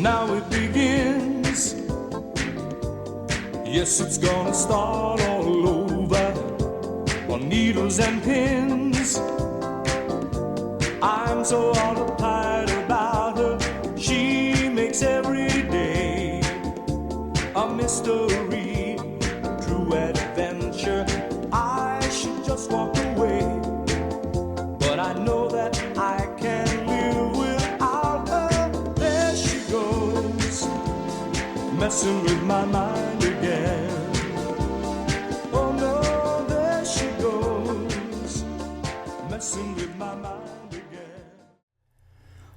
Now it begins. Yes, it's gonna start all over on needles and pins. I'm so uptight about her. She makes every day a mystery, true adventure. I should just walk away, but I know that I can't live without her. There she goes, messing with my mind again. Oh no, there she goes, messing with my mind again.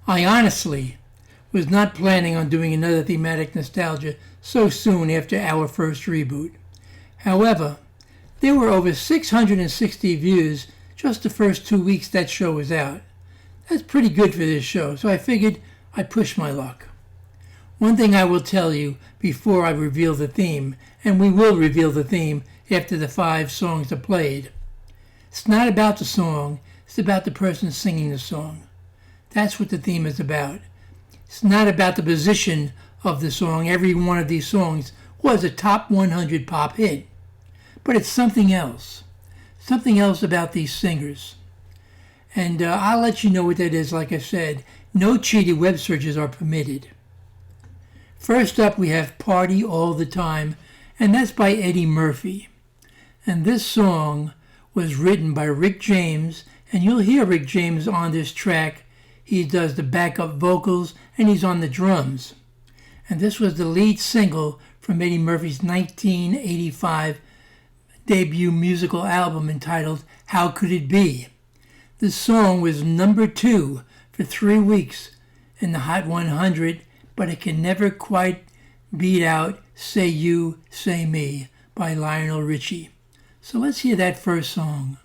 I honestly was not planning on doing another Thematic Nostalgia so soon after our first reboot. However, there were over 660 views just the first 2 weeks that show was out. That's pretty good for this show, so I figured I'd push my luck. One thing I will tell you before I reveal the theme, and we will reveal the theme after the 5 songs are played. It's not about the song, it's about the person singing the song. That's what the theme is about. It's not about the position of the song. Every one of these songs was a top 100 pop hit. But it's something else. Something else about these singers. And I'll let you know what that is. Like I said, no cheated web searches are permitted. First up, we have Party All the Time, and that's by Eddie Murphy. And this song was written by Rick James, and you'll hear Rick James on this track. He does the backup vocals, and he's on the drums. And this was the lead single from Eddie Murphy's 1985 debut musical album entitled How Could It Be? This song was number 2 for 3 weeks in the Hot 100, but it can never quite beat out Say You, Say Me by Lionel Richie. So let's hear that first song.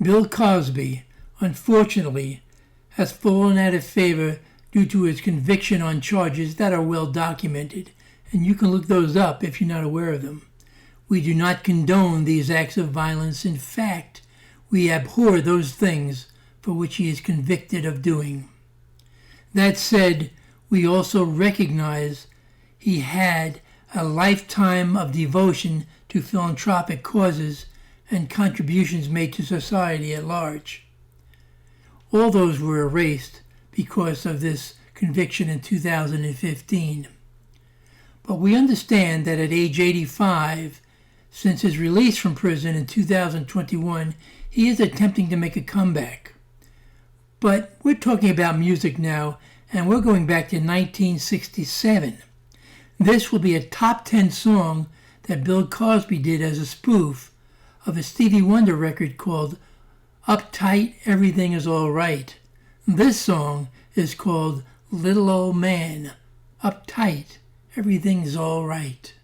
Bill Cosby, unfortunately, has fallen out of favor due to his conviction on charges that are well documented, and you can look those up if you're not aware of them. We do not condone these acts of violence. In fact, we abhor those things for which he is convicted of doing. That said, we also recognize he had a lifetime of devotion to philanthropic causes and contributions made to society at large. All those were erased because of this conviction in 2015. But we understand that at age 85, since his release from prison in 2021, he is attempting to make a comeback. But we're talking about music now, and we're going back to 1967. This will be a top 10 song that Bill Cosby did as a spoof of a Stevie Wonder record called Uptight, Everything Is All Right. This song is called Little Old Man. Uptight, Everything's All Right.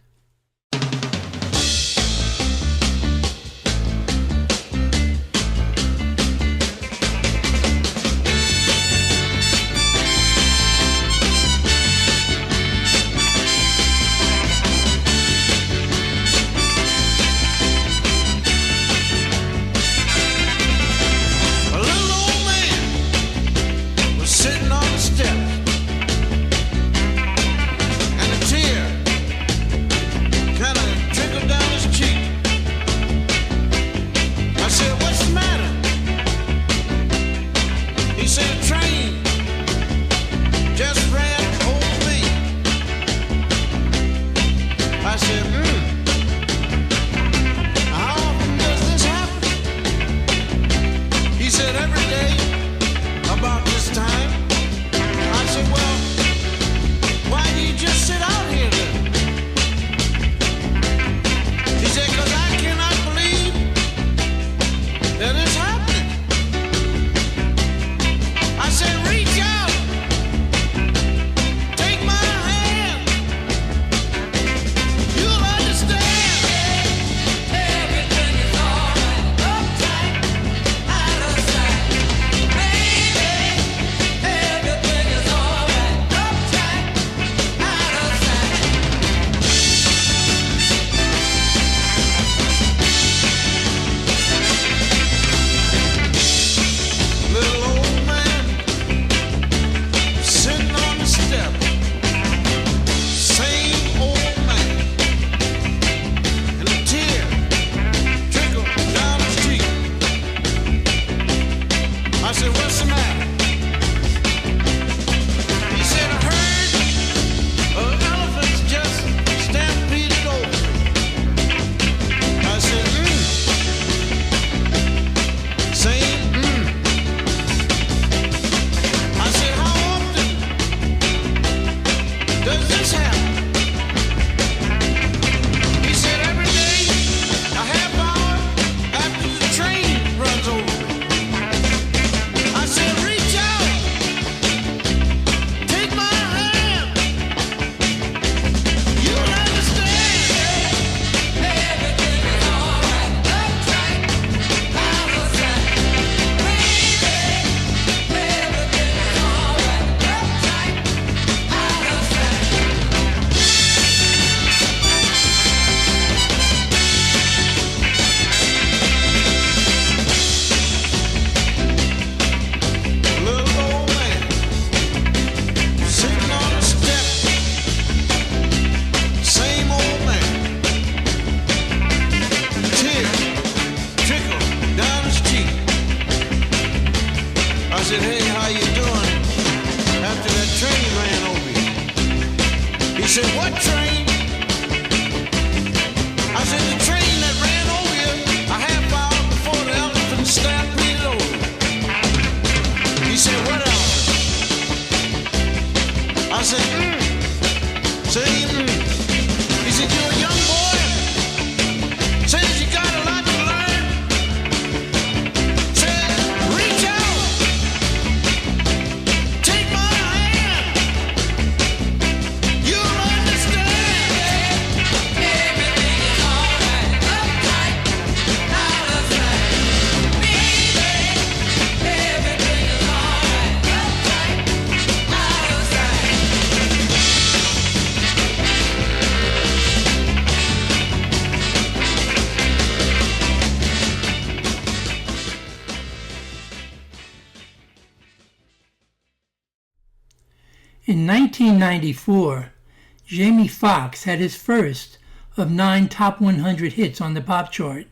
In 1994, Jamie Foxx had his first of 9 top 100 hits on the pop chart.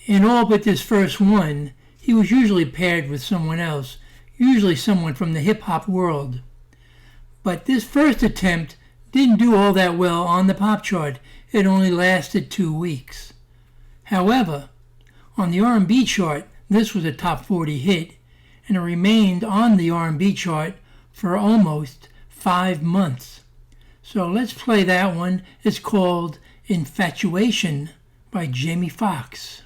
In all but this first one, he was usually paired with someone else, usually someone from the hip-hop world. But this first attempt didn't do all that well on the pop chart. It only lasted 2 weeks. However, on the R&B chart, this was a top 40 hit, and it remained on the R&B chart for almost 5 months. So let's play that one. It's called Infatuation by Jamie Foxx.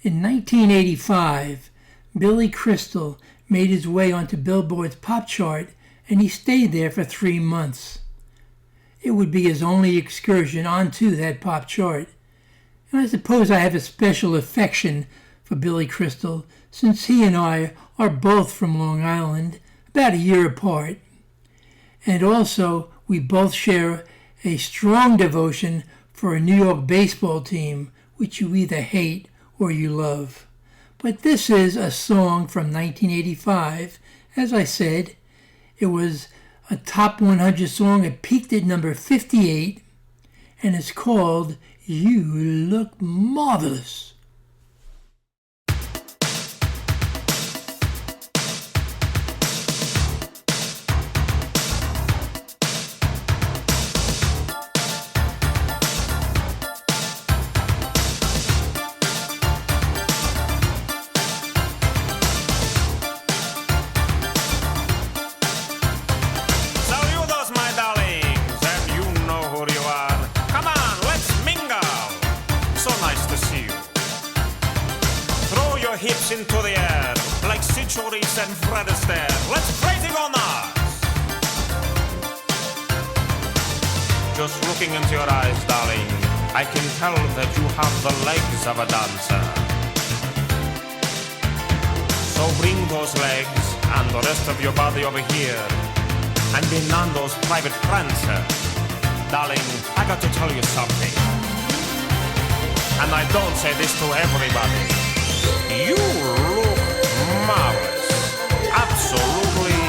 In 1985, Billy Crystal made his way onto Billboard's pop chart, and he stayed there for 3 months. It would be his only excursion onto that pop chart. And I suppose I have a special affection for Billy Crystal, since he and I are both from Long Island, about a year apart. And also, we both share a strong devotion for a New York baseball team, which you either hate or you love. But this is a song from 1985. As I said, it was a top 100 song. It peaked at number 58, and it's called You Look Marvelous. Hips into the air, like Cichoris and Fred Astaire. Let's crazy on us! Just looking into your eyes, darling, I can tell that you have the legs of a dancer. So bring those legs and the rest of your body over here and be Nando's private prancer. Darling, I got to tell you something. And I don't say this to everybody. You look marvelous. Absolutely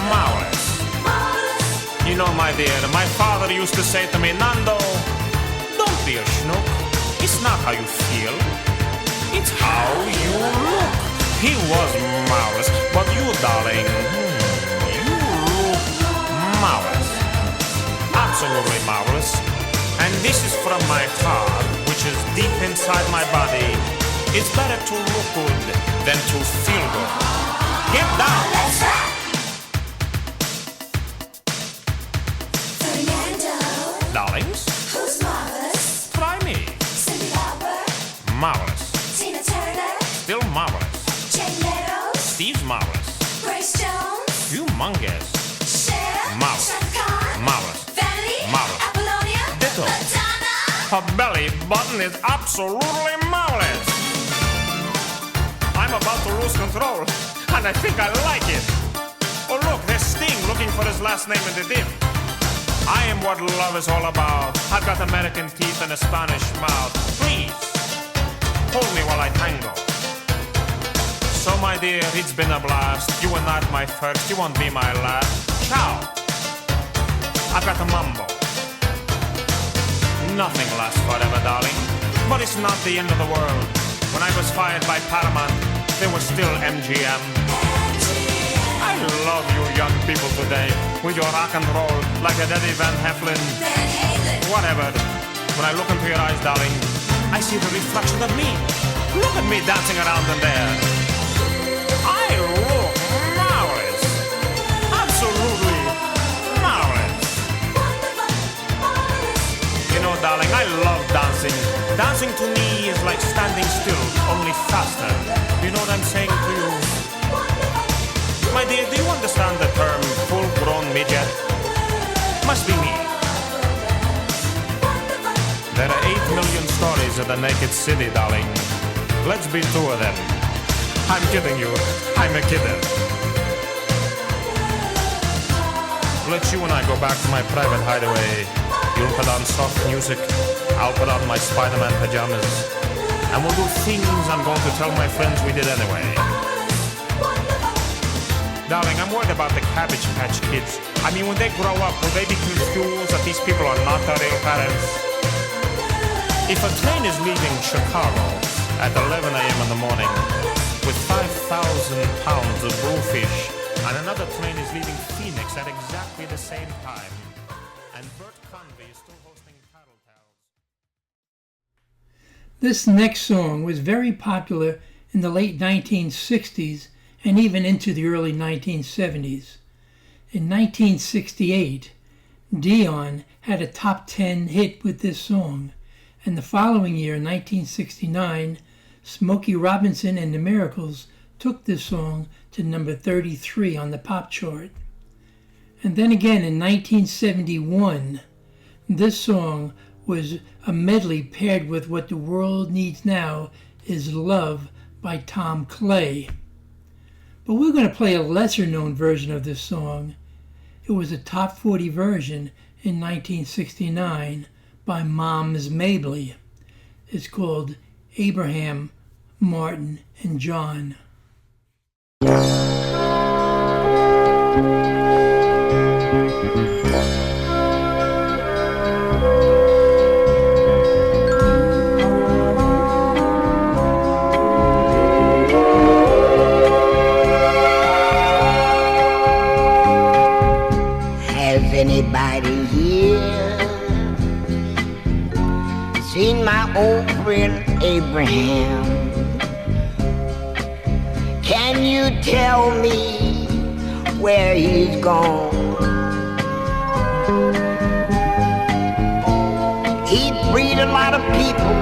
marvelous. You know, my dear, my father used to say to me, Nando, don't be a schnook. It's not how you feel. It's how you look. He was marvelous. But you, darling, you look marvelous. Absolutely marvelous. And this is from my heart, which is deep inside my body. It's better to look good than to feel good. Get down! Let's rock! Fernando. Darlings? Who's marvelous? Try me. Cyndi Lauper. Marvelous. Tina Turner. Still marvelous. Jane Meadows. Steve's marvelous. Grace Jones. Humongous. Cher. Marvelous. Shaka Khan. Marvelous. Vanity. Marvelous. Apollonia. Ditto. Madonna. Her belly button is absolutely marvelous. I'm about to lose control, and I think I like it. Oh look, there's Sting looking for his last name in the dip. I am what love is all about. I've got American teeth and a Spanish mouth. Please, hold me while I tango. So my dear, it's been a blast. You are not my first, you won't be my last. Ciao. I've got a mambo. Nothing lasts forever, darling. But it's not the end of the world. When I was fired by Paramount, there was still MGM. I love you young people today, with your rock and roll, like a Eddie Van Halen. Whatever. When I look into your eyes, darling, I see the reflection of me. Look at me dancing around in there. I look marvelous. Absolutely marvelous. You know, darling, I love dancing. Dancing to me is like standing still, only faster. You know what I'm saying to you? My dear, do you understand the term full-grown midget? Must be me. There are 8 million stories of the naked city, darling. Let's be 2 of them. I'm kidding you. I'm a kidder. Let you and I go back to my private hideaway. You'll put on soft music, I'll put on my Spider-Man pajamas, and we'll do things I'm going to tell my friends we did anyway. Darling, I'm worried about the Cabbage Patch Kids. I mean, when they grow up, will they be confused that these people are not their real parents? If a train is leaving Chicago at 11 a.m. in the morning with 5,000 pounds of bluefish, and another train is leaving Phoenix at exactly the same time, and Bert Convey is still hosting Tattletales. This next song was very popular in the late 1960s and even into the early 1970s. In 1968, Dion had a top 10 hit with this song, and the following year, 1969, Smokey Robinson and the Miracles took this song to number 33 on the pop chart. And then again in 1971, this song was a medley paired with What the World Needs Now is Love by Tom Clay. But we're going to play a lesser-known version of this song. It was a top 40 version in 1969 by Moms Mabley. It's called Abraham, Martin, and John. Anybody here seen my old friend Abraham? Can you tell me where he's gone? He freed a lot of people,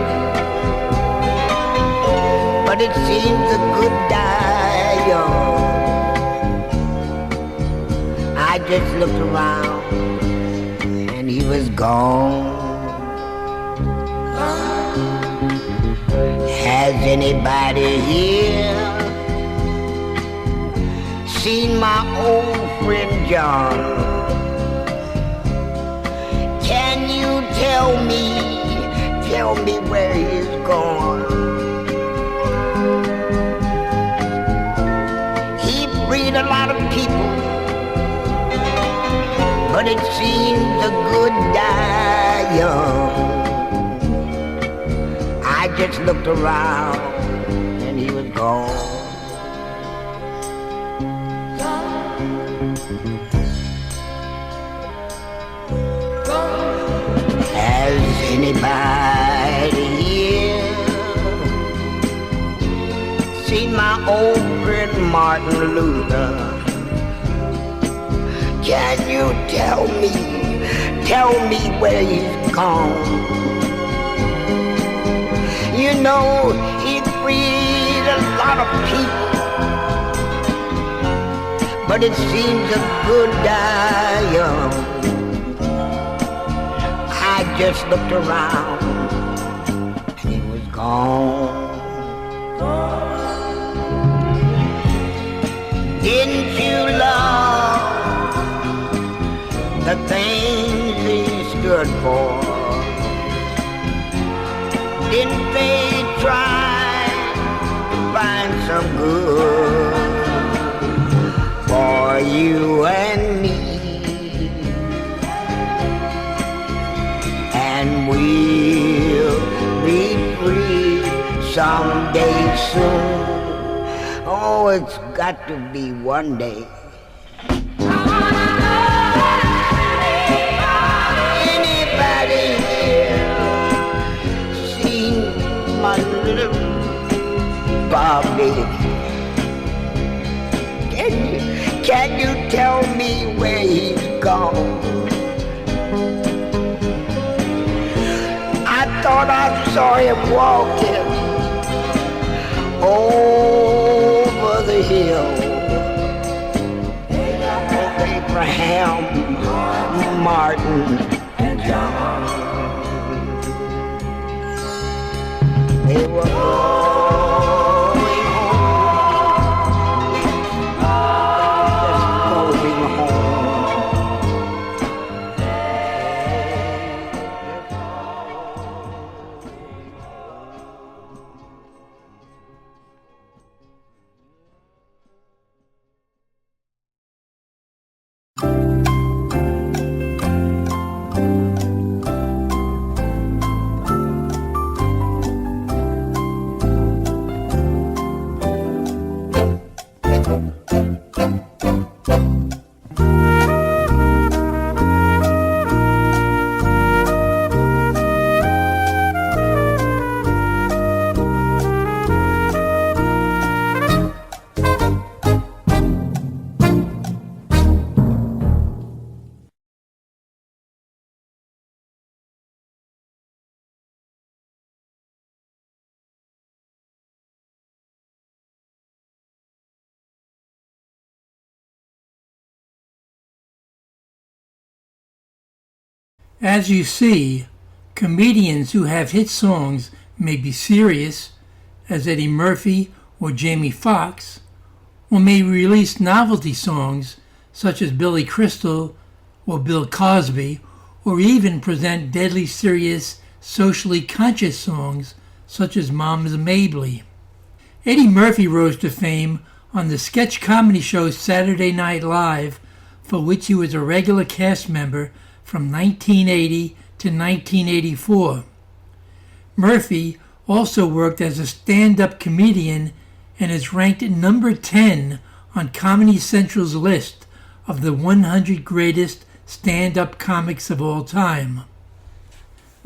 but it seems the good die young. I just looked around and he was gone. Has anybody here seen my old friend John? Can you tell me where he's gone? He freed a lot of people, but it seems the good die young. I just looked around and he was gone. Has anybody here seen my old friend Martin Luther? Can you tell me where he's gone? You know, he freed a lot of people, but it seems a good die young. I just looked around and he was gone. Didn't you love the things he stood for? Didn't they try to find some good for you and me? And we'll be free someday soon. Oh, it's got to be one day. Anybody here seen my little Bobby? Can you tell me where he's gone? I thought I saw him walking over the hill. Abraham, Martin, and John. They were going home, just going home. As you see, comedians who have hit songs may be serious as Eddie Murphy or Jamie Foxx, or may release novelty songs such as Billy Crystal or Bill Cosby, or even present deadly serious, socially conscious songs such as Mom's Mabley. Eddie Murphy rose to fame on the sketch comedy show Saturday Night Live, for which he was a regular cast member from 1980 to 1984. Murphy also worked as a stand-up comedian and is ranked number 10 on Comedy Central's list of the 100 greatest stand-up comics of all time.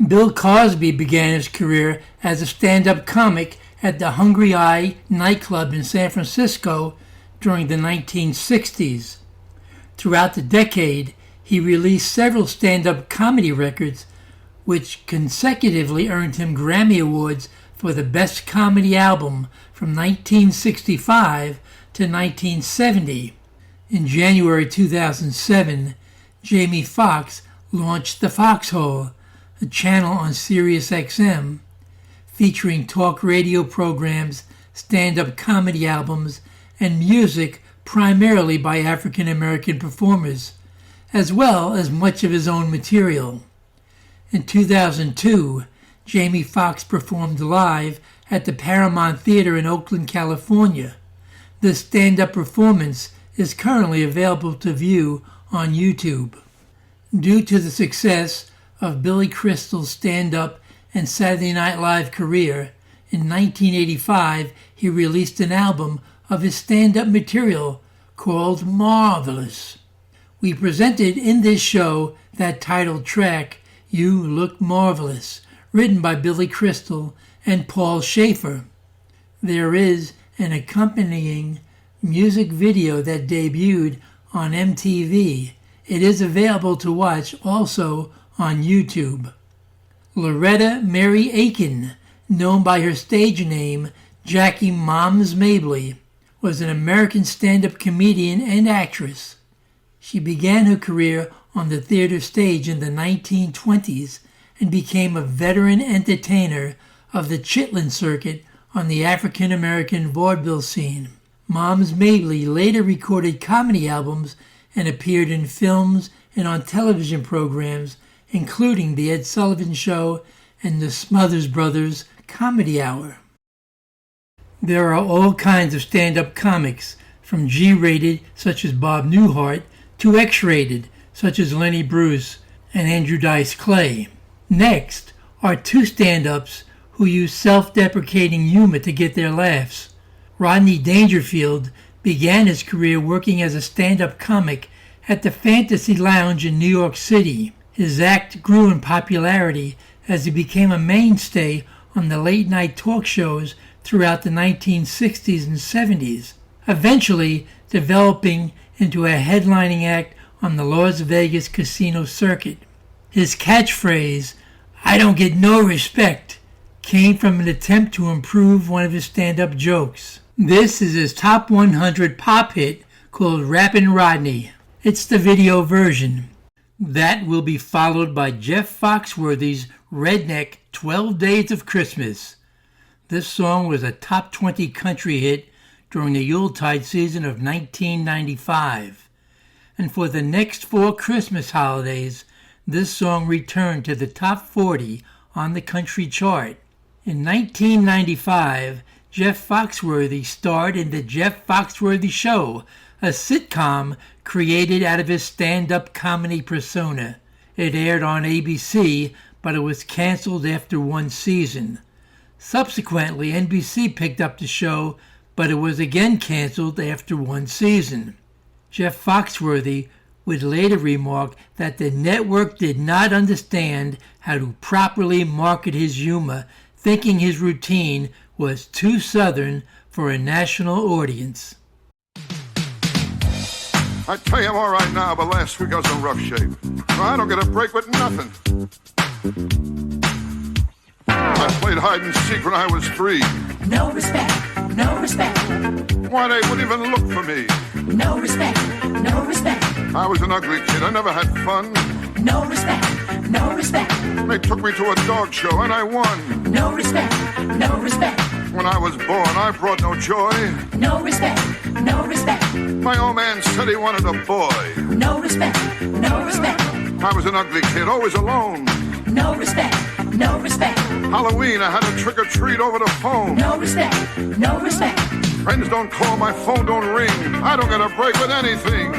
Bill Cosby began his career as a stand-up comic at the Hungry Eye nightclub in San Francisco during the 1960s. Throughout the decade, he released several stand-up comedy records, which consecutively earned him Grammy Awards for the Best Comedy Album from 1965 to 1970. In January 2007, Jamie Foxx launched The Foxhole, a channel on SiriusXM, featuring talk radio programs, stand-up comedy albums, and music primarily by African American performers, as well as much of his own material. In 2002, Jamie Foxx performed live at the Paramount Theater in Oakland, California. The stand-up performance is currently available to view on YouTube. Due to the success of Billy Crystal's stand-up and Saturday Night Live career, in 1985 he released an album of his stand-up material called Marvelous. We presented in this show that titled track, You Look Marvelous, written by Billy Crystal and Paul Schaefer. There is an accompanying music video that debuted on MTV. It is available to watch also on YouTube. Loretta Mary Aiken, known by her stage name Jackie Moms Mabley, was an American stand-up comedian and actress. She began her career on the theater stage in the 1920s and became a veteran entertainer of the Chitlin circuit on the African American vaudeville scene. Moms Mabley later recorded comedy albums and appeared in films and on television programs, including The Ed Sullivan Show and the Smothers Brothers Comedy Hour. There are all kinds of stand-up comics, from G-rated, such as Bob Newhart, to X-rated, such as Lenny Bruce and Andrew Dice Clay. Next are two stand-ups who use self-deprecating humor to get their laughs. Rodney Dangerfield began his career working as a stand-up comic at the Fantasy Lounge in New York City. His act grew in popularity as he became a mainstay on the late-night talk shows throughout the 1960s and 70s, eventually developing into a headlining act on the Las Vegas casino circuit. His catchphrase, "I don't get no respect," came from an attempt to improve one of his stand-up jokes. This is his top 100 pop hit called Rappin' Rodney. It's the video version. That will be followed by Jeff Foxworthy's Redneck 12 Days of Christmas. This song was a top 20 country hit during the Yuletide season of 1995. And for the next 4 Christmas holidays, this song returned to the top 40 on the country chart. In 1995, Jeff Foxworthy starred in The Jeff Foxworthy Show, a sitcom created out of his stand-up comedy persona. It aired on ABC, but it was canceled after 1 season. Subsequently, NBC picked up the show, but it was again canceled after 1 season. Jeff Foxworthy would later remark that the network did not understand how to properly market his humor, thinking his routine was too Southern for a national audience. I tell you I'm all right now, but last week I was in rough shape. I don't get a break with nothing. I played hide and seek when I was 3. No respect, no respect. Why, they wouldn't even look for me. No respect, no respect. I was an ugly kid. I never had fun. No respect, no respect. They took me to a dog show and I won. No respect, no respect. When I was born, I brought no joy. No respect, no respect, My old man said he wanted a boy. no respect, no respect, I was an ugly kid, always alone. no respect, no respect, Halloween, I had to trick or treat over the phone. no respect, no respect. Friends don't call, my phone don't ring. I don't get a break with anything.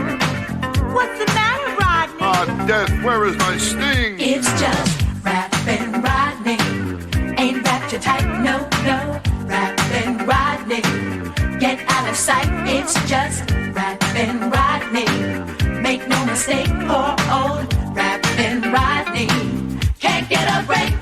What's the matter, Rodney? Ah, death, where is my sting? It's just rapping Rodney. Ain't wrapped you tight, no, no. Rapping Rodney. Get out of sight, it's just rapping Rodney. Make no mistake, poor old rapping Rodney. Can't get a break.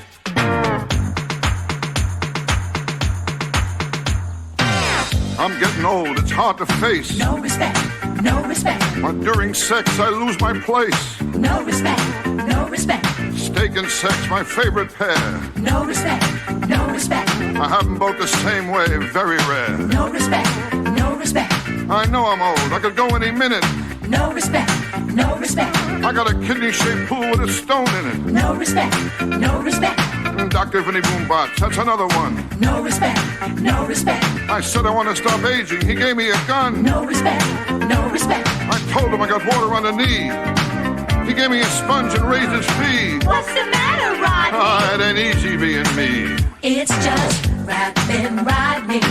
I'm getting old, it's hard to face. No respect, no respect, But during sex, I lose my place. no respect, no respect, Steak and sex, my favorite pair. no respect, no respect, I have them both the same way, very rare. no respect, no respect, I know I'm old, I could go any minute. no respect, no respect, I got a kidney-shaped pool with a stone in it. no respect, no respect, Dr. Vinny Boombox, that's another one. no respect, no respect, I said I want to stop aging, he gave me a gun. no respect, no respect. I told him I got water on the knee. He gave me a sponge and raised his fee. What's the matter, Rodney? Ah, it ain't easy being me. It's just rapping Rodney.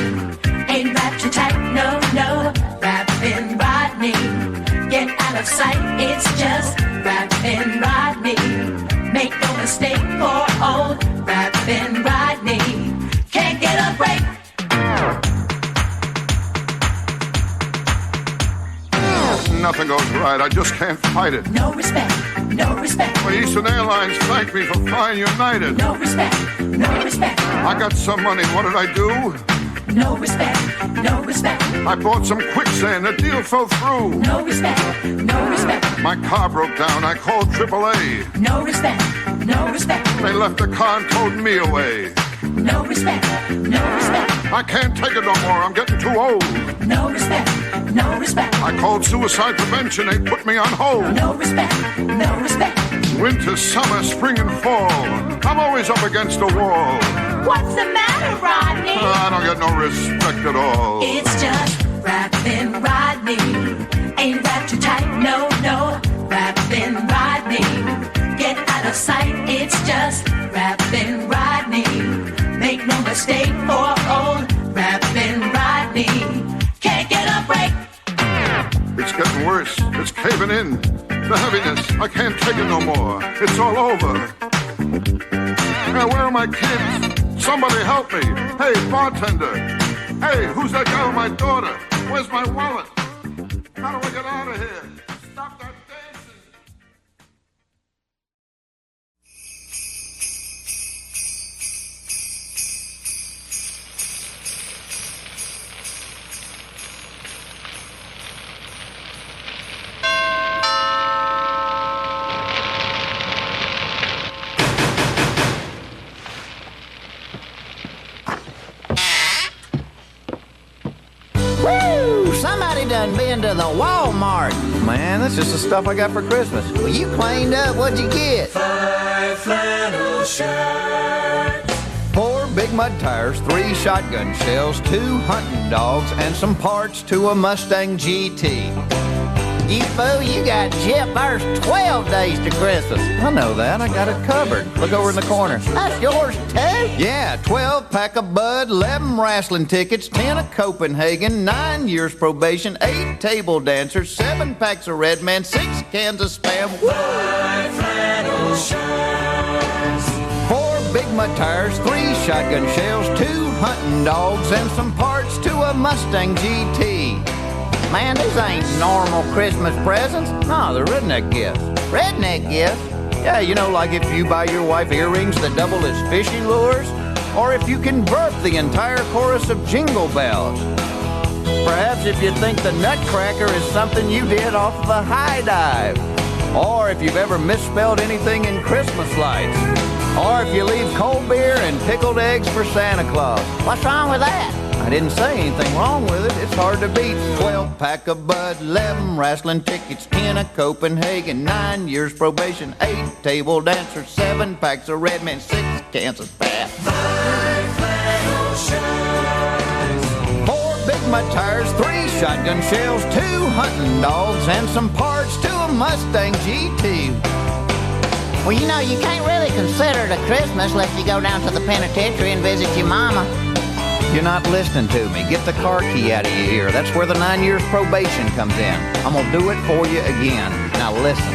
Ain't wrapped you tight, no, no. Rapping Rodney. Get out of sight, it's just rapping Rodney. Make no mistake, poor old rapping Rodney. Can't get a break. Nothing goes right, I just can't fight it. No respect, no respect, My Eastern Airlines thanked me for flying United. no respect, no respect, I got some money, what did I do? no respect, no respect, I bought some quicksand, the deal fell through. no respect, no respect, My car broke down, I called AAA. no respect, no respect, They left the car and towed me away. no respect, no respect, I can't take it no more, I'm getting too old. no respect, no respect, I called suicide prevention, they put me on hold. no respect, no respect. Winter, summer, spring, and fall, I'm always up against a wall. What's the matter, Rodney? I don't get no respect at all. It's just rapping Rodney. Ain't wrapped too tight, no, no. Rapping Rodney. Get out of sight, it's just rapping Rodney. Make no mistake, poor old rapping Rodney. Can't get a break. It's getting worse, it's caving in. The heaviness, I can't take it no more. It's all over. Now, where are my kids? Somebody help me. Hey, bartender. Hey, who's that guy with my daughter? Where's my wallet? How do I get out of here? Stop that dancing. Woo! Somebody done been to the Walmart. Man, that's just the stuff I got for Christmas. Well, you cleaned up. What'd you get? 5 flannel shirts. 4 big mud tires, 3 shotgun shells, 2 hunting dogs, and some parts to a Mustang GT. You fool, you got Jip. There's 12 days to Christmas. I know that. I got it covered. Look over in the corner. That's yours, too? Yeah, 12 pack of Bud, 11 wrestling tickets, 10 of Copenhagen, 9 years probation, 8 table dancers, 7 packs of Red Man, 6 cans of Spam. 5 flannel shirts. 4 big mud tires, 3 shotgun shells, 2 hunting dogs, and some parts to a Mustang GT. Man, these ain't normal Christmas presents. No, they're redneck gifts. Redneck gifts? Yeah, you know, like if you buy your wife earrings that double as fishing lures, or if you convert the entire chorus of Jingle Bells. Perhaps if you think the Nutcracker is something you did off of a high dive, or if you've ever misspelled anything in Christmas lights, or if you leave cold beer and pickled eggs for Santa Claus. What's wrong with that? I didn't say anything wrong with it. It's hard to beat. 12 pack of Bud, 11 wrestling tickets, 10 of Copenhagen, 9 years probation, 8 table dancers, 7 packs of Red Man, 6 cans of Spam. 5 flannel shirts. my tires, 3 shotgun shells, 2 hunting dogs, and some parts to a Mustang GT. Well, you know, you can't really consider it a Christmas unless you go down to the penitentiary and visit your mama. You're not listening to me. Get the car key out of your ear. That's where the 9 years probation comes in. I'm gonna do it for you again. Now listen.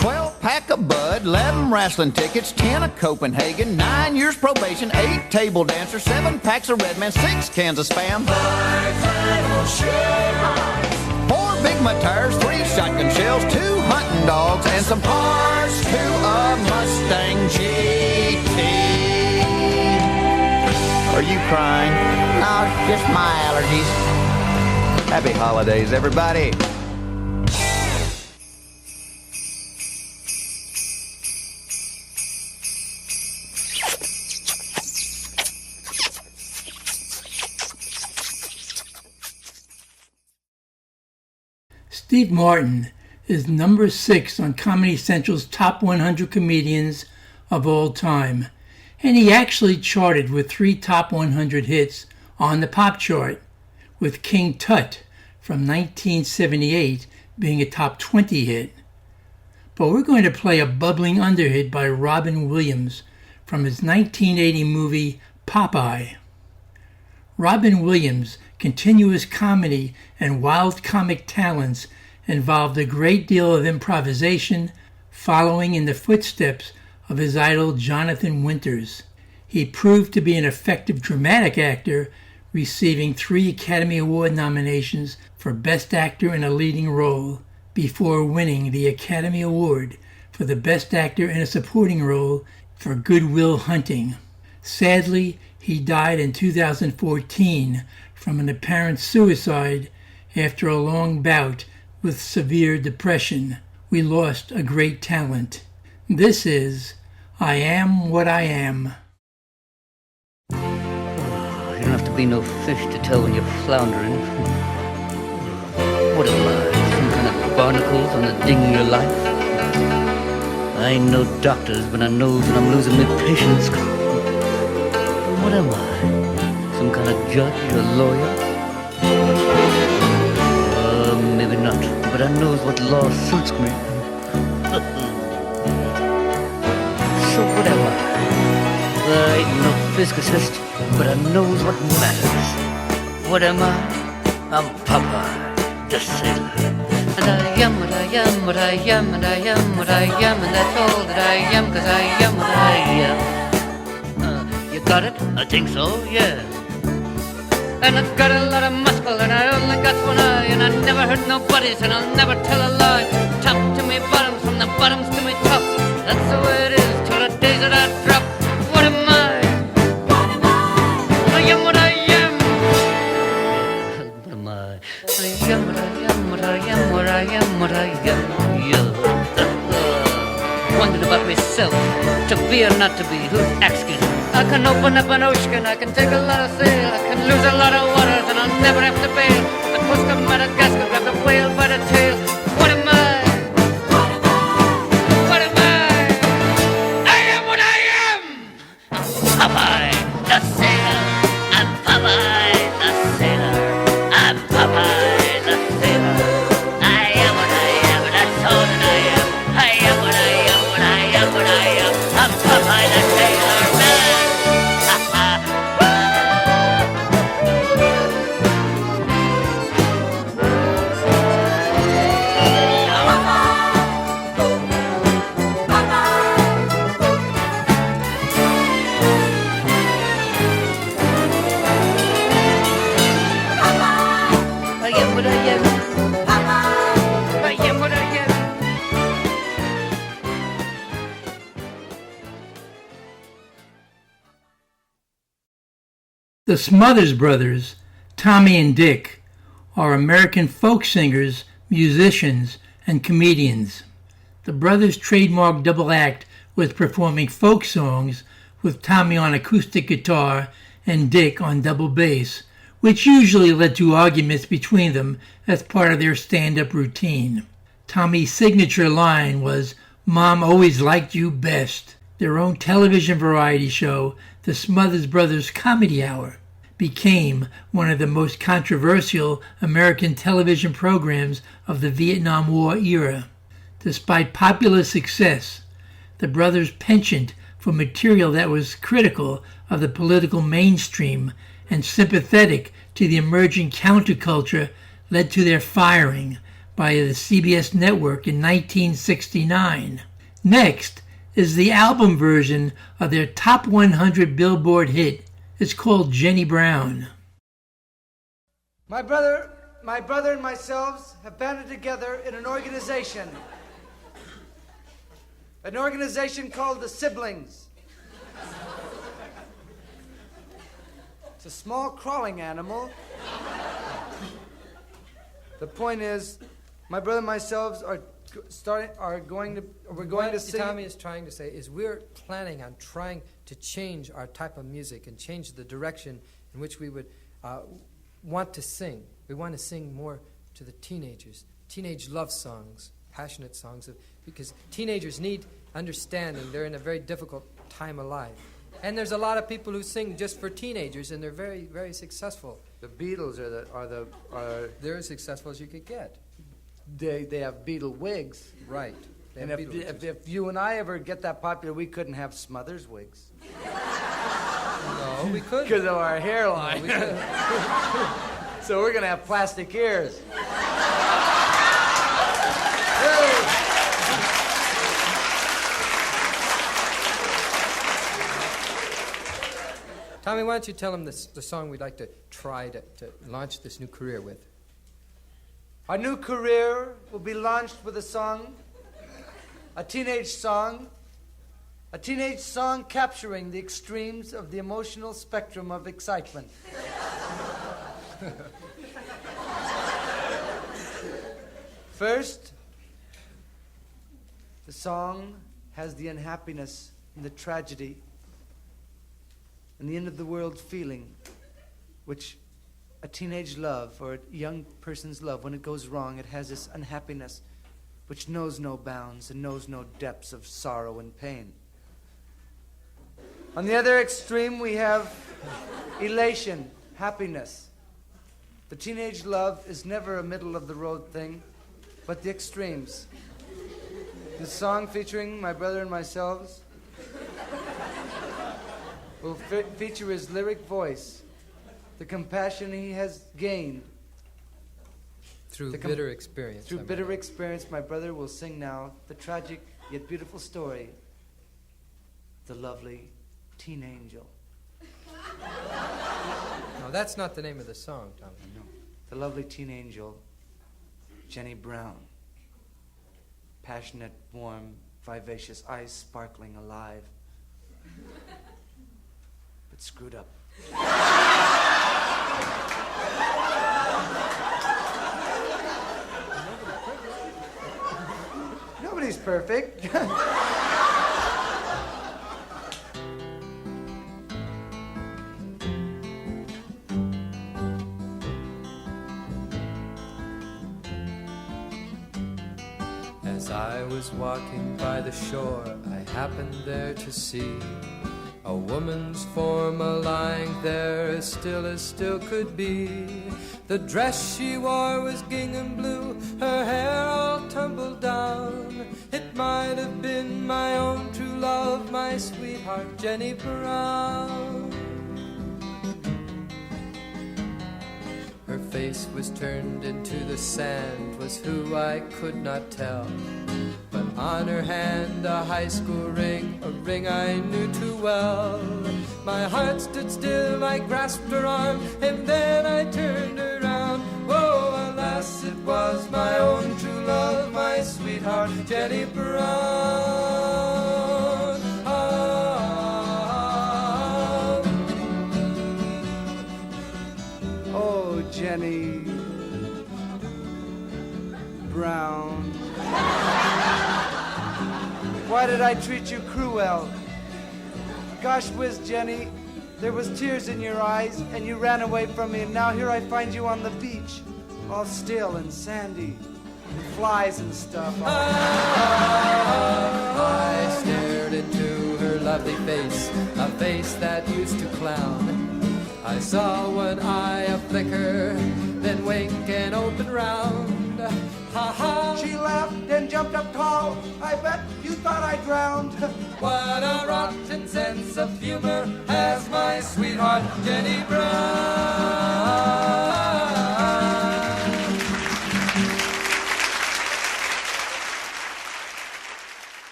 12 pack of Bud, 11 wrestling tickets, 10 of Copenhagen, 9 years probation, 8 table dancers, 7 packs of Red Man, 6 cans of Spam, 4 Big My Tires, 3 shotgun shells, 2 hunting dogs, and some parts to a Mustang GT. Are you crying? No, it's just my allergies. Happy holidays, everybody. Steve Martin is number 6 on Comedy Central's Top 100 Comedians of All Time, and he actually charted with 3 Top 100 hits on the pop chart, with King Tut from 1978 being a top 20 hit. But we're going to play a bubbling underhit by Robin Williams from his 1980 movie Popeye. Robin Williams' continuous comedy and wild comic talents involved a great deal of improvisation, following in the footsteps of his idol Jonathan Winters. He proved to be an effective dramatic actor, receiving 3 Academy Award nominations for Best Actor in a Leading Role, before winning the Academy Award for the Best Actor in a Supporting Role for Good Will Hunting. Sadly, he died in 2014 from an apparent suicide after a long bout with severe depression. We lost a great talent. This is I Am What I Am. You don't have to be no fish to tell when you're floundering. What am I, some kind of barnacles on the ding of your life? I ain't no doctors, but I knows when I'm losing my patience. What am I, some kind of judge or lawyer? Maybe not, but I knows what law suits me. So what am I? I ain't no physicist, but I knows what matters. What am I? I'm Popeye, the sailor. And I am what I am, what I am, and I am what I am, and that's all that I am, 'cause I am what I am. You got it? I think so, yeah. And I've got a lot of muscle, and I only got one eye, and I never hurt nobody's, and I'll never tell a lie. Top to me bottoms, from the bottoms to me top. That's the way it is, till the days that I drop. What am I? What am I? I am what I am. What am I? I am what I am, what I am, what I am, what I am. Yeah. Wondered about myself, to be or not to be, who's asking? I can open up an ocean, I can take a lot of sail, I can lose a lot of waters, and I'll never have to bail. The coast of Madagascar, grab the whale by the tail. What am I? What am I? What am I? I am what I am! I'm Popeye, the sailor. I'm Popeye, the sailor. I'm Popeye, the sailor. I am what I am, and that's all that I am. I am what I am, what I am, what I am. I'm Popeye, the sailor, man. The Smothers Brothers, Tommy and Dick, are American folk singers, musicians, and comedians. The brothers' trademark double act was performing folk songs with Tommy on acoustic guitar and Dick on double bass, which usually led to arguments between them as part of their stand-up routine. Tommy's signature line was, "Mom always liked you best." Their own television variety show, The Smothers Brothers Comedy Hour, became one of the most controversial American television programs of the Vietnam War era. Despite popular success, the brothers' penchant for material that was critical of the political mainstream and sympathetic to the emerging counterculture led to their firing by the CBS network in 1969. Next is the album version of their top 100 Billboard hit. It's called Jenny Brown. My brother and myself have banded together in an organization called the Siblings. It's a small crawling animal. The point is, my brother and myself we're going to sing. What Tommy is trying to say is we're planning on trying to change our type of music and change the direction in which we would want to sing. We want to sing more to the teenagers. Teenage love songs, passionate songs, because teenagers need understanding. They're in a very difficult time of life. And there's a lot of people who sing just for teenagers, and they're very, very successful. The Beatles They're as successful as you could get. They have Beatle wigs. Right. And if you and I ever get that popular, we couldn't have Smothers wigs. No, we couldn't. Because of our hairline. No, we couldn't. So we're going to have plastic ears. Tommy, why don't you tell them the song we'd like to try to launch this new career with? Our new career will be launched with a song, a teenage song capturing the extremes of the emotional spectrum of excitement. First, the song has the unhappiness and the tragedy and the end of the world feeling, which a teenage love or a young person's love, when it goes wrong, it has this unhappiness which knows no bounds and knows no depths of sorrow and pain. On the other extreme, we have elation, happiness. The teenage love is never a middle-of-the-road thing, but the extremes. The song featuring my brother and myself will feature his lyric voice, the compassion he has gained. Through bitter experience. Through bitter experience, my brother will sing now the tragic yet beautiful story, the lovely teen angel. No, that's not the name of the song, Tommy. No, the lovely teen angel, Jenny Brown. Passionate, warm, vivacious, eyes sparkling, alive. But screwed up. Nobody's perfect. As I was walking by the shore, I happened there to see a woman's form lying there as still could be. The dress she wore was gingham blue, her hair all tumbled down. It might have been my own true love, my sweetheart Jenny Brown. Her face was turned into the sand, was who I could not tell. But on her hand a high school ring, a ring I knew too well. My heart stood still, I grasped her arm, and then I turned around. Whoa, alas, it was my own true love, my sweetheart Jenny Brown. Oh, Jenny Brown. Why did I treat you cruel? Gosh whiz, Jenny, there was tears in your eyes, and you ran away from me, and now here I find you on the beach, all still and sandy, and flies and stuff. I stared into her lovely face, a face that used to clown. I saw one eye a flicker, then wink and open round. Ha ha! She laughed and jumped up tall. I bet you thought I drowned. What a rotten sense of humor has my sweetheart Jenny Brown.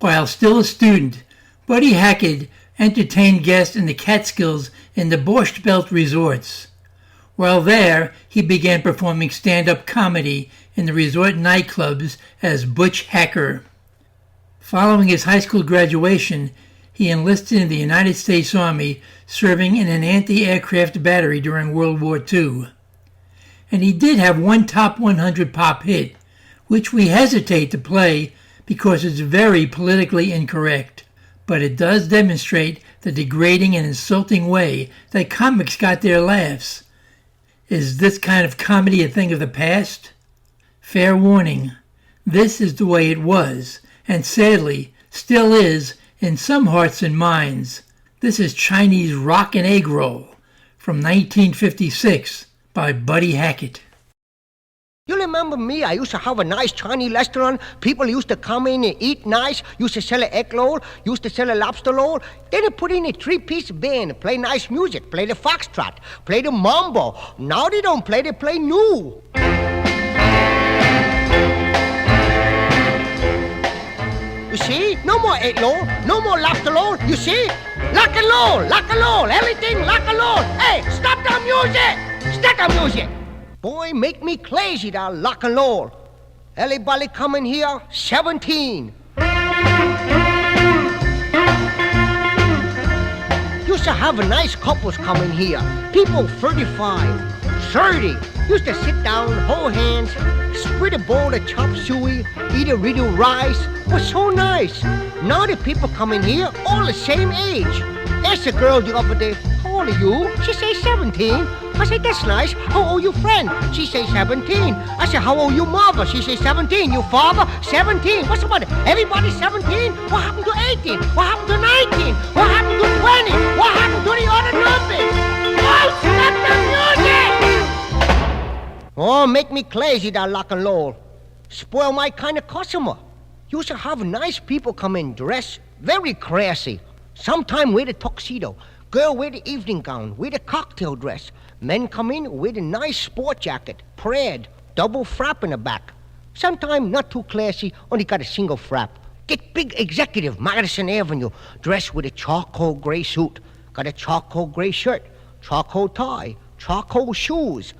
While still a student, Buddy Hackett entertained guests in the Catskills and the Borscht Belt resorts. While there, he began performing stand-up comedy in the resort nightclubs as Butch Hacker. Following his high school graduation, he enlisted in the United States Army, serving in an anti-aircraft battery during World War II. And he did have one top 100 pop hit, which we hesitate to play because it's very politically incorrect. But it does demonstrate the degrading and insulting way that comics got their laughs. Is this kind of comedy a thing of the past? Fair warning, this is the way it was, and sadly, still is, in some hearts and minds. This is Chinese Rock and Egg Roll from 1956 by Buddy Hackett. You remember me? I used to have a nice Chinese restaurant. People used to come in and eat nice. Used to sell an egg roll. Used to sell a lobster roll. Then they put in a three-piece band, play nice music, play the foxtrot, play the mambo. Now they don't play, they play new. You see? No more egg roll, no more lobster roll. You see? Lock and roll, everything lock and roll. Hey, stop the music! Stop the music! Boy, make me crazy, that lock and roll. Everybody coming here, 17. Used to have nice couples coming here. People 35, 30. Used to sit down, hold hands, spread a bowl of chop suey, eat a little rice. Was so nice. Now the people coming here, all the same age. Asked a girl the other day, how old are you? She say 17. I said, that's nice. How old you friend? She say 17. I said, how old you mother? She say 17. You father? 17. What's about it? Everybody 17? What happened to 18? What happened to 19? What happened to 20? What happened to the other numbers? Oh, stop the music! Oh, make me crazy, that lock and roll. Spoil my kind of customer. Used to have nice people come in, dressed very classy. Sometime wear the tuxedo. Girl wear the evening gown, wear the cocktail dress. Men come in with a nice sport jacket, praid, double frap in the back. Sometime not too classy, only got a single frap. Get big executive, Madison Avenue, dressed with a charcoal gray suit. Got a charcoal gray shirt, charcoal tie, charcoal shoes.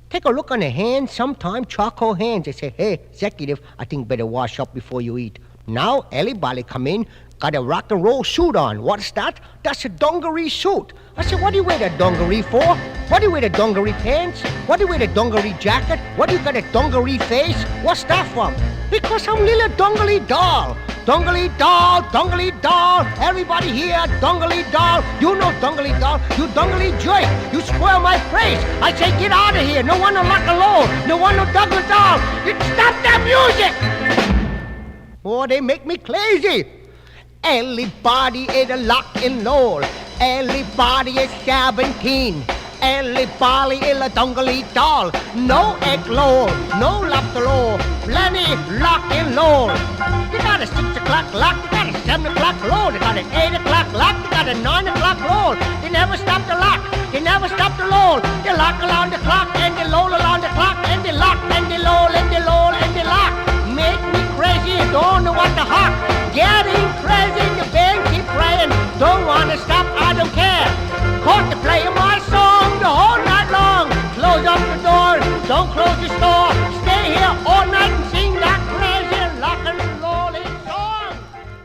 Take a look on the hands, sometime charcoal hands. They say, hey, executive, I think better wash up before you eat. Now, everybody come in, got a rock and roll suit on. What's that? That's a dungaree suit. I said, what do you wear that dungaree for? What do you wear the dungaree pants? What do you wear the dungaree jacket? What do you got a dungaree face? What's that from? Because I'm little dungaree doll. Dungaree doll, dungaree doll. Everybody here, dungaree doll. You know dungaree doll. You dungaree joy. You spoil my phrase. I say, get out of here. No one no rock and roll. No one no dungaree doll. You stop that music. Oh, they make me crazy. Everybody is a lock and roll. Everybody is 17. Everybody is a dungaree doll. No egg roll, no lobster roll. Plenty lock and roll. You got a 6 o'clock lock, you got a 7 o'clock roll. You got an 8 o'clock lock, you got a 9 o'clock roll. They never stop the lock, they never stop the roll. They lock around the clock and they roll around the clock and they lock and they roll and they roll and they lock. Make me crazy, don't know what the heck. Getting crazy, the band keep playing. Don't wanna stop, I don't care. Caught the playing my song the whole night long. Close up the door, don't close the store. Stay here all night and sing that crazy rock and rolling song.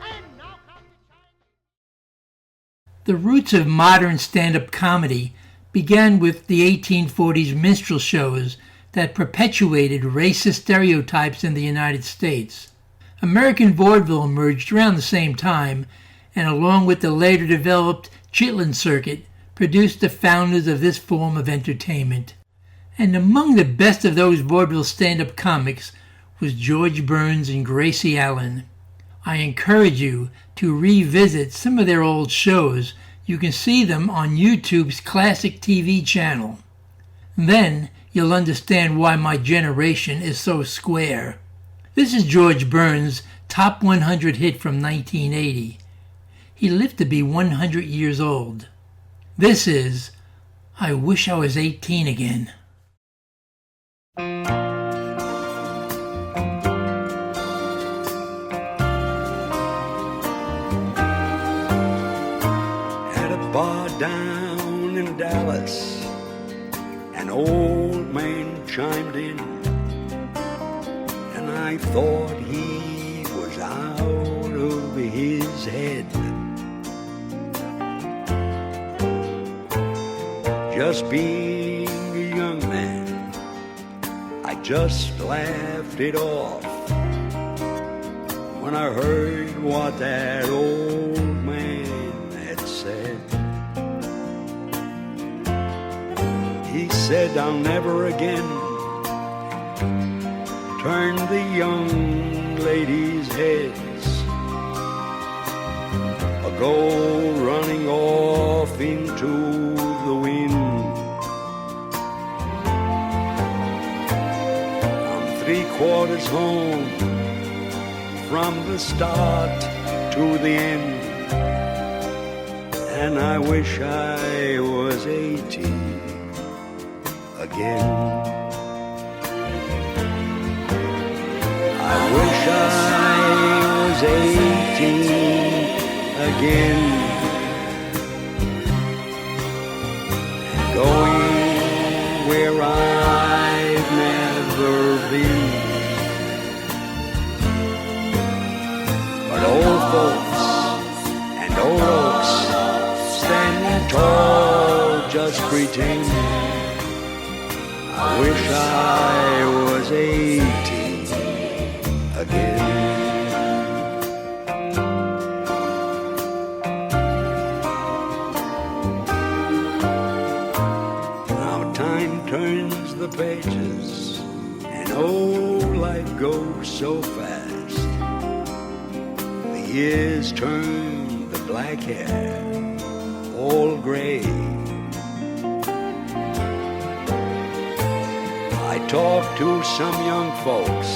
And now comes The roots of modern stand-up comedy began with the 1840s minstrel shows that perpetuated racist stereotypes in the United States. American vaudeville emerged around the same time, and along with the later developed Chitlin circuit, produced the founders of this form of entertainment. And among the best of those vaudeville stand-up comics was George Burns and Gracie Allen. I encourage you to revisit some of their old shows You can see them on YouTube's Classic TV channel. Then you'll understand why my generation is so square. This is George Burns' Top 100 hit from 1980. He lived to be 100 years old. This is I Wish I Was 18 Again. At a bar down in Dallas, an old man chimed in, and I thought he was out of his head. Just being a young man, I just laughed it off when I heard what that old man had said. He said, I'll never again turn the young ladies' heads or go running off into the wind. I'm 3/4 home from the start to the end, and I wish I was 18 again. I wish I was 18 again, going where I've never been. But old folks and old oaks standing tall just pretend. I wish I was 18 again. Now time turns the pages, and oh, life goes so fast. The years turn the black hair all gray. I talk to some young folks,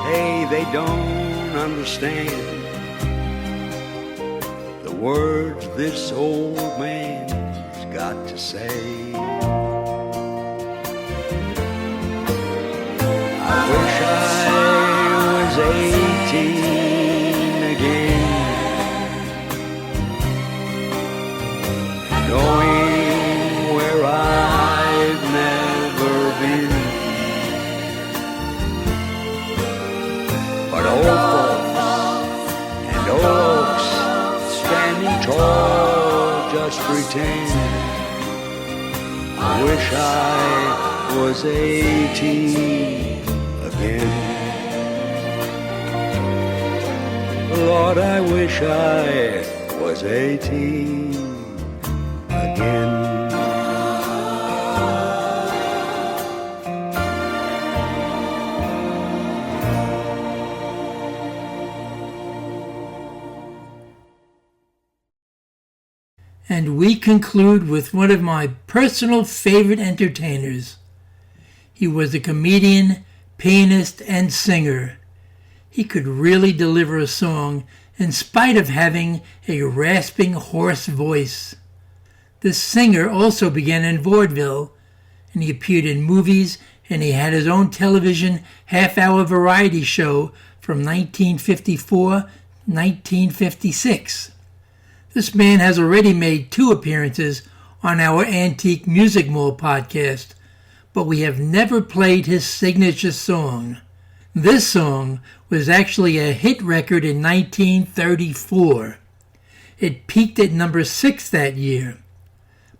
hey, they don't understand the words this old man's got to say. I wish I was 18 again, going where I've never been. But old folks and old oaks standing tall just pretend. I wish I was 18 again. Lord, I wish I was 18 again. And we conclude with one of my personal favorite entertainers. He was a comedian, pianist, and singer. He could really deliver a song in spite of having a rasping, hoarse voice. This singer also began in vaudeville, and he appeared in movies, and he had his own television half-hour variety show from 1954 to 1956. This man has already made 2 appearances on our Antique Music Mall podcast, but we have never played his signature song. This song was actually a hit record in 1934. It peaked at number 6 that year.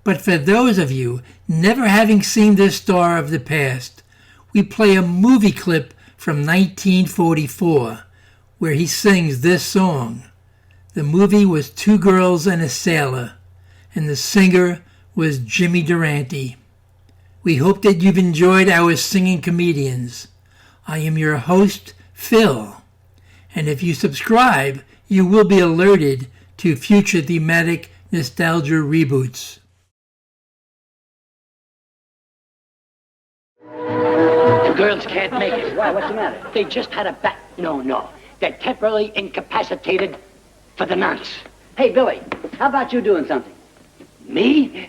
But for those of you never having seen this star of the past, we play a movie clip from 1944 where he sings this song. The movie was 2 Girls and a Sailor, and the singer was Jimmy Durante. We hope that you've enjoyed our singing comedians. I am your host, Phil, and if you subscribe, you will be alerted to future thematic nostalgia reboots. The girls can't make it. Why? What's the matter? They just had a back. No. They're temporarily incapacitated for the nonce. Hey, Billy, how about you doing something? Me?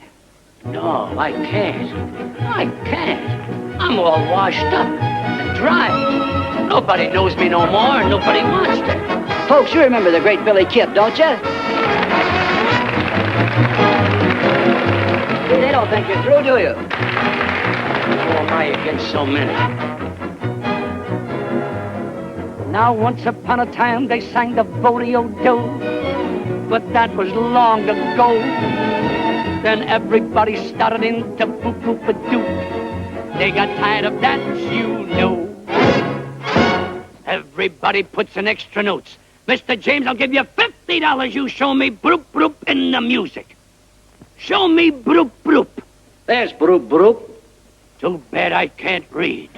No, I can't. I'm all washed up and dry. Nobody knows me no more, and nobody wants to. Folks, you remember the great Billy Kip, don't you? They don't think you're through, do you? Who am I against so many? Now, once upon a time, they sang the Vodeo-Do, but that was long ago. Then everybody started into boop-boop-a-doo. They got tired of that, you know. Everybody puts in extra notes. Mr. James, I'll give you $50. You show me broop-broop in the music. Show me broop-broop. There's broop-broop. Too bad I can't read.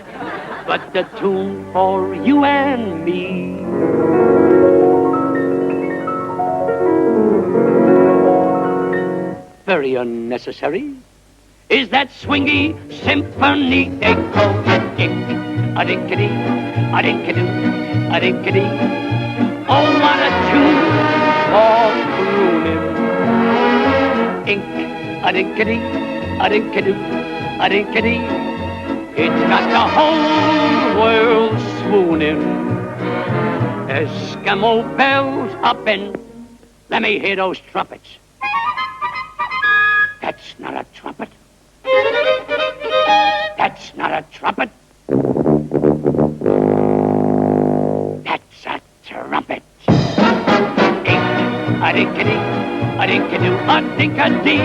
But the tune for you and me. Very unnecessary is that swingy symphony they call a-dink-a-dinkity, a-dink-a-doo, a-dink-a-dee. Oh, what a tune for crooning. Ink, a-dink-a-dee, a-dink-a-doo, a-dink-a-dee. It's got the whole world swooning. Eskimo bells up and let me hear those trumpets. That's not a trumpet. That's not a trumpet. That's a trumpet. Ink, a-dink-a-dee, a-dink-a-doo, a-dink-a-dee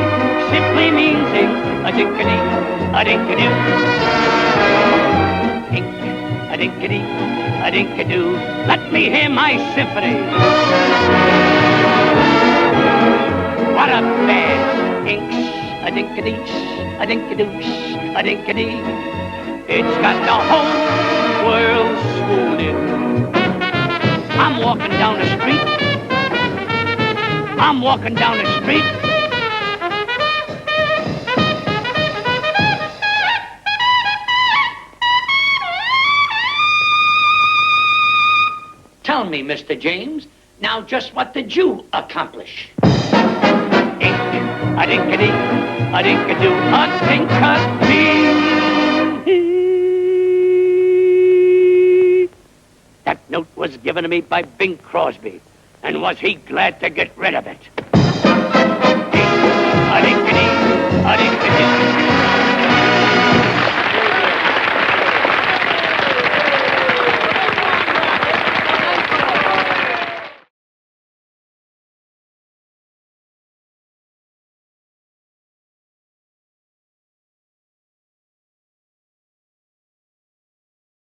simply means ink, a-dink-a-dee, a-dink-a-doo. Ink, a-dink-a-dee, a-dink-a-doo. Let me hear my symphony. What a band. Inks, a-dink-a-dee, a-dink-a-doo, a-dink-a-dee. It's got the whole world swooning. I'm walking down the street. I'm walking down the street. Tell me, Mr. James, now just what did you accomplish? A-dink-a-dee, a-dink-a-doo, a-dink-a-dee. That note was given to me by Bing Crosby, and was he glad to get rid of it? A-dink-a-dee, a-dink-a-doo.